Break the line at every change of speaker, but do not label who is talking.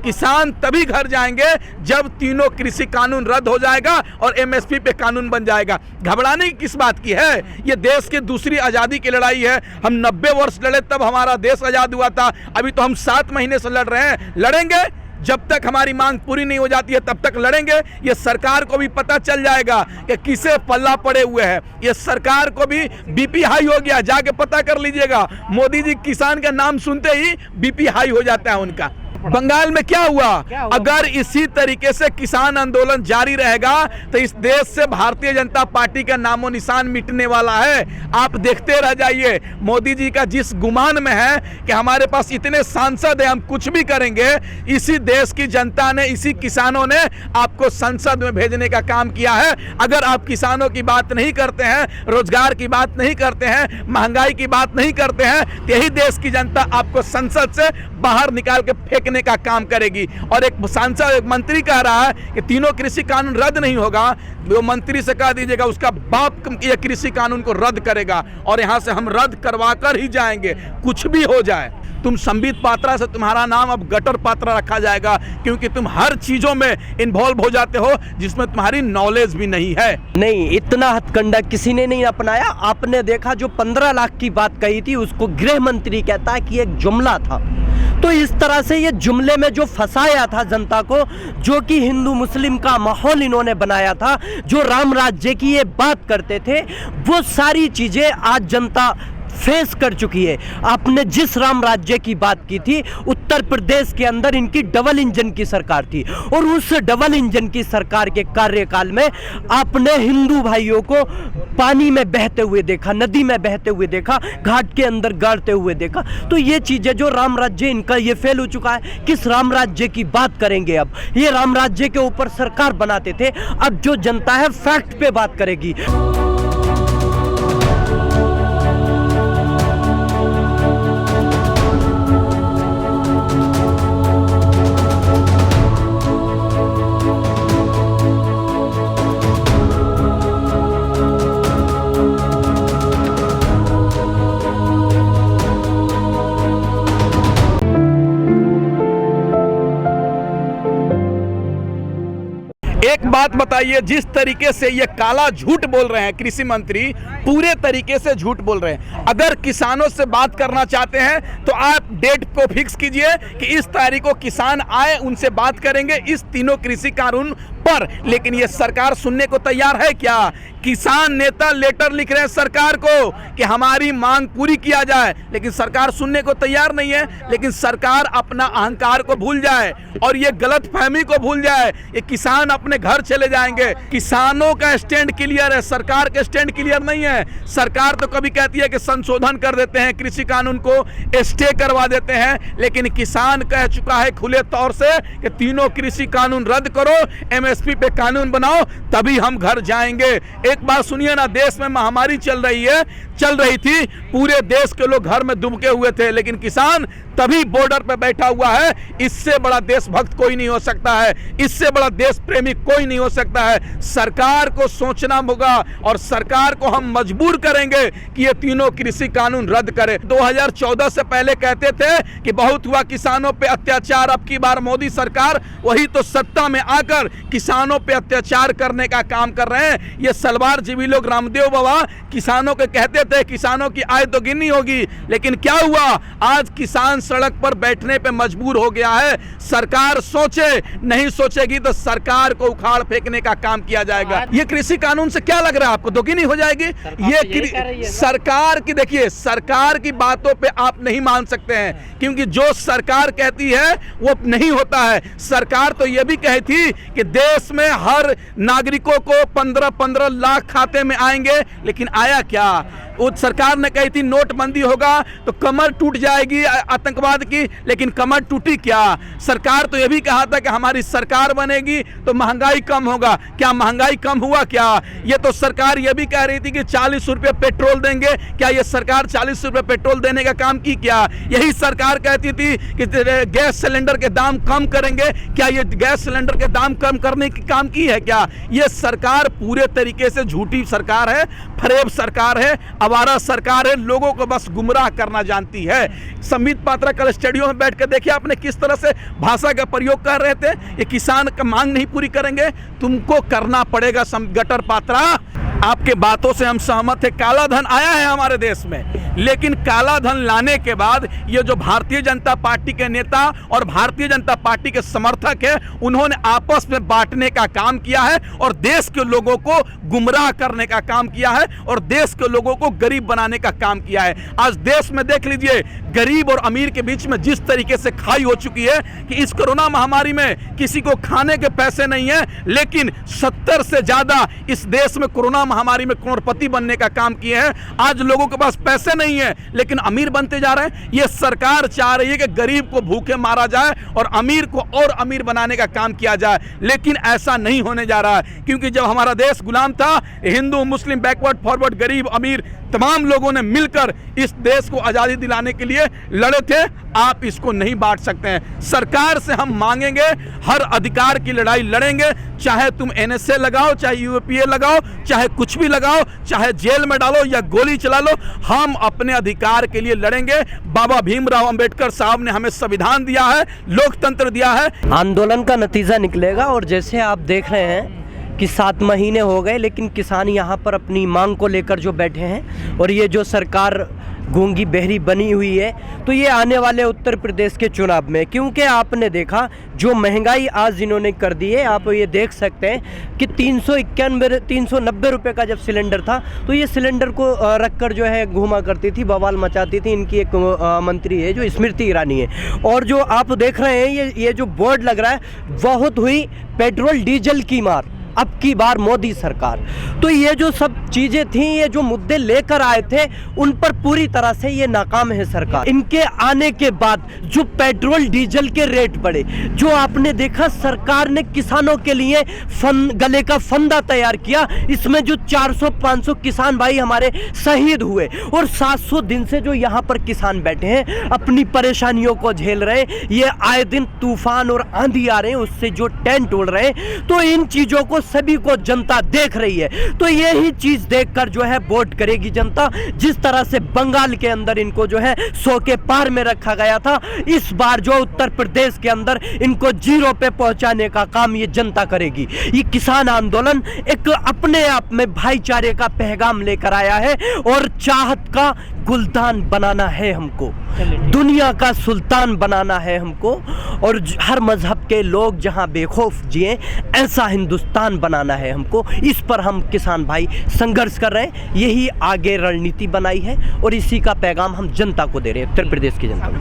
किसान तभी घर जाएंगे जब तीनों कृषि कानून रद्द हो जाएगा और एमएसपी पे कानून बन जाएगा। घबराने की किस बात की है? ये देश की दूसरी आज़ादी की लड़ाई है। हम 90 वर्ष लड़े तब हमारा देश आज़ाद हुआ था। अभी तो हम 7 महीने से लड़ रहे हैं। लड़ेंगे जब तक हमारी मांग पूरी नहीं हो जाती है, तब तक लड़ेंगे। ये सरकार को भी पता चल जाएगा कि किसे पल्ला पड़े हुए हैं। ये सरकार को भी बीपी हाई हो गया, जाके पता कर लीजिएगा। मोदी जी किसान का नाम सुनते ही बीपी हाई हो जाता है उनका। बंगाल में क्या हुआ? अगर इसी तरीके से किसान आंदोलन जारी रहेगा तो इस देश से भारतीय जनता पार्टी का नामो निशान मिटने वाला है। आप देखते रह जाइए। मोदी जी का जिस गुमान में है कि हमारे पास इतने सांसद हैं, हम कुछ भी करेंगे, इसी देश की जनता ने, इसी किसानों ने आपको संसद में भेजने का काम किया है। अगर आप किसानों की बात नहीं करते हैं, रोजगार की बात नहीं करते हैं, महंगाई की बात नहीं करते हैं, यही देश की जनता आपको संसद से बाहर निकाल के फेंकने का काम करेगी। और एक सांसद, एक मंत्री कह रहा है कि तीनों कृषि कानून रद्द नहीं होगा। वो मंत्री से कह दीजिएगा उसका बाप ये कृषि कानून को रद्द करेगा और यहां से हम रद्द करवा कर ही जाएंगे, कुछ भी हो जाए। तुम संबित पात्रा से तुम्हारा नाम अब गटर पात्रा रखा जाएगा, क्योंकि तुम हर चीजों में इन्वॉल्व हो जाते हो जिसमें तुम्हारी नॉलेज भी नहीं है।
नहीं, इतना हथकंडा किसी ने नहीं अपनाया। आपने देखा जो 15 लाख की बात कही थी, उसको गृह मंत्री कहता है कि एक जुमला था। तो इस तरह से ये जुमले में जो फंसाया था जनता को, जो कि हिंदू मुस्लिम का माहौल इन्होंने बनाया था, जो राम राज्य की ये बात करते थे, वो सारी चीजें आज जनता फेस कर चुकी है। आपने जिस राम राज्य की बात की थी, उत्तर प्रदेश के अंदर इनकी डबल इंजन की सरकार थी और उस डबल इंजन की सरकार के कार्यकाल में आपने हिंदू भाइयों को पानी में बहते हुए देखा, नदी में बहते हुए देखा, घाट के अंदर गाड़ते हुए देखा। तो ये चीजें, जो राम राज्य इनका ये फेल हो चुका है। किस राम राज्य की बात करेंगे अब? ये राम राज्य के ऊपर सरकार बनाते थे, अब जो जनता है फैक्ट पे बात करेगी।
एक बात बताइए, जिस तरीके से ये काला झूठ बोल रहे हैं कृषि मंत्री, पूरे तरीके से झूठ बोल रहे हैं। अगर किसानों से बात करना चाहते हैं तो आप डेट को फिक्स कीजिए कि इस तारीख को किसान आए, उनसे बात करेंगे इस तीनों कृषि कानून पर। लेकिन ये सरकार सुनने को तैयार है क्या? किसान नेता लेटर लिख रहे हैं सरकार को कि हमारी मांग पूरी किया जाए, लेकिन सरकार सुनने को तैयार नहीं है। लेकिन सरकार अपना अहंकार को भूल जाए और ये गलतफहमी को भूल जाए, ये किसान अपने घर चले जाएंगे। किसानों का स्टैंड क्लियर है, सरकार का स्टैंड क्लियर नहीं है। सरकार तो कभी कहती है कि संशोधन कर देते हैं, कृषि कानून को स्टे करवा देते हैं, लेकिन किसान कह चुका है खुले तौर से कि तीनों कृषि कानून रद्द करो, एमएसपी पे कानून बनाओ, तभी हम घर जाएंगे। एक बात सुनिए ना, देश में महामारी चल रही थी, पूरे देश के लोग घर में दुबके हुए थे, लेकिन किसान तभी बॉर्डर पे बैठा हुआ है। इससे बड़ा देशभक्त कोई नहीं हो सकता है, इससे बड़ा देश प्रेमी कोई नहीं हो सकता है। सरकार को सोचना होगा और सरकार को हम मजबूर करेंगे कि ये तीनों कृषि कानून रद्द करे। 2014 से पहले कहते थे कि बहुत हुआ किसानों पे अत्याचार, अब की बार मोदी सरकार वही तो सत्ता में आकर किसानों पे अत्याचार करने का काम कर रहे हैं। ये सलवार जीवी लोग रामदेव बाबा किसानों के कहते थे किसानों की आय तो गिनी होगी, लेकिन क्या हुआ? आज किसान सड़क पर बैठने पे मजबूर हो गया है। सरकार सोचे, नहीं सोचेगी तो सरकार को उखाड़ फेंकने का काम किया जाएगा। ये कृषि कानून से क्या लग रहा है आपको? दोगुनी हो जाएगी ये सरकार की। देखिए, सरकार की बातों पे आप नहीं मान सकते हैं, क्योंकि जो सरकार कहती है वो नहीं होता है। सरकार तो ये भी कही थी कि देश में हर नागरिकों को 15-15 लाख खाते में आएंगे, लेकिन आया क्या? वो सरकार ने कही थी नोटबंदी होगा तो कमर टूट जाएगी आतंकवाद की, लेकिन कमर टूटी क्या? सरकार तो यह भी कहा था कि हमारी सरकार बनेगी तो महंगाई कम होगा। क्या महंगाई कम हुआ क्या? ये तो सरकार यह भी कह रही थी कि 40 रुपये पेट्रोल देंगे। क्या ये सरकार 40 रुपये पेट्रोल देने का काम की क्या? यही सरकार कहती थी कि गैस सिलेंडर के दाम कम करेंगे। क्या ये गैस सिलेंडर के दाम कम करने की काम की है क्या? ये सरकार पूरे तरीके से झूठी सरकार है, फरेब सरकार है। आवारा सरकार है, लोगों को बस गुमराह करना जानती है। संबित पात्रा कल स्टूडियो में बैठ कर देखिए आपने किस तरह से भाषा का प्रयोग कर रहे थे। ये किसान का मांग नहीं पूरी करेंगे, तुमको करना पड़ेगा गटर पात्रा। आपके बातों से हम सहमत है, काला धन आया है हमारे देश में, लेकिन काला धन लाने के बाद ये जो भारतीय जनता पार्टी के नेता और भारतीय जनता पार्टी के समर्थक है, उन्होंने आपस में बांटने का काम किया है और देश के लोगों को गुमराह करने का काम किया है और देश के लोगों को गरीब बनाने का काम किया है। आज देश में देख लीजिए, गरीब और अमीर के बीच में जिस तरीके से खाई हो चुकी है कि इस कोरोना महामारी में किसी को खाने के पैसे नहीं है, लेकिन 70 से ज्यादा इस देश में कोरोना महामारी में करोड़पति बनने का काम किए हैं। आज लोगों के पास पैसे नहीं है लेकिन अमीर बनते जा रहे हैं। ये सरकार चाह रही है कि गरीब को भूखे मारा जाए और अमीर को और अमीर बनाने का काम किया जाए, लेकिन ऐसा नहीं होने जा रहा है। क्योंकि जब हमारा देश गुलाम था, हिंदू मुस्लिम बैकवर्ड फॉरवर्ड गरीब अमीर तमाम लोगों ने मिलकर इस देश को आजादी दिलाने के लिए लड़े थे। आप इसको नहीं बांट सकते हैं। सरकार से हम मांगेंगे, हर अधिकार की लड़ाई लड़ेंगे, चाहे तुम NSA लगाओ, चाहे UAPA लगाओ, चाहे कुछ भी लगाओ, चाहे जेल में डालो या गोली चला लो, हम अपने अधिकार के लिए लड़ेंगे। बाबा भीमराव अंबेडकर साहब ने हमें संविधान दिया है, लोकतंत्र दिया है।
आंदोलन का नतीजा निकलेगा और जैसे आप देख रहे हैं कि 7 महीने हो गए, लेकिन किसान यहाँ पर अपनी मांग को लेकर जो बैठे हैं और ये जो सरकार गूंगी बहरी बनी हुई है, तो ये आने वाले उत्तर प्रदेश के चुनाव में, क्योंकि आपने देखा जो महंगाई आज इन्होंने कर दी है, आप ये देख सकते हैं कि 390 रुपये का जब सिलेंडर था, तो ये सिलेंडर को रखकर जो है घूमा करती थी, बवाल मचाती थी। इनकी एक मंत्री है जो स्मृति ईरानी है, और जो आप देख रहे हैं ये जो बोर्ड लग रहा है, बहुत हुई पेट्रोल डीजल की मार, अब की बार मोदी सरकार। तो ये जो सब चीजें थी, ये जो मुद्दे लेकर आए थे, उन पर पूरी तरह से ये नाकाम है सरकार। इनके आने के बाद जो पेट्रोल डीजल के रेट बढ़े, जो आपने देखा सरकार ने किसानों के लिए गले का फंदा तैयार किया, इसमें जो 400-500 किसान भाई हमारे शहीद हुए और 700 दिन से जो यहाँ पर किसान बैठे हैं अपनी परेशानियों को झेल रहे हैं। ये आए दिन तूफान और आंधी आ रहे हैं, उससे जो टेंट उड़ रहे हैं, तो इन चीजों को सभी को जनता देख रही है। तो यही चीज देखकर जो है वोट करेगी जनता। जिस तरह से बंगाल के अंदर इनको जो है 100 के पार में रखा गया था, इस बार जो उत्तर प्रदेश के अंदर इनको 0 पे पहुंचाने का काम ये जनता करेगी। ये किसान आंदोलन एक अपने आप में भाईचारे का पैगाम लेकर आया है और चाहत का गुलदान बनाना है हमको, दुनिया का सुल्तान बनाना है हमको, और हर मजहब के लोग जहां बेखौफ जिए ऐसा हिंदुस्तान बनाना है हमको। इस पर हम किसान भाई संघर्ष कर रहे हैं, यही आगे रणनीति बनाई है और इसी का पैगाम हम जनता को दे रहे हैं, उत्तर प्रदेश की जनता को।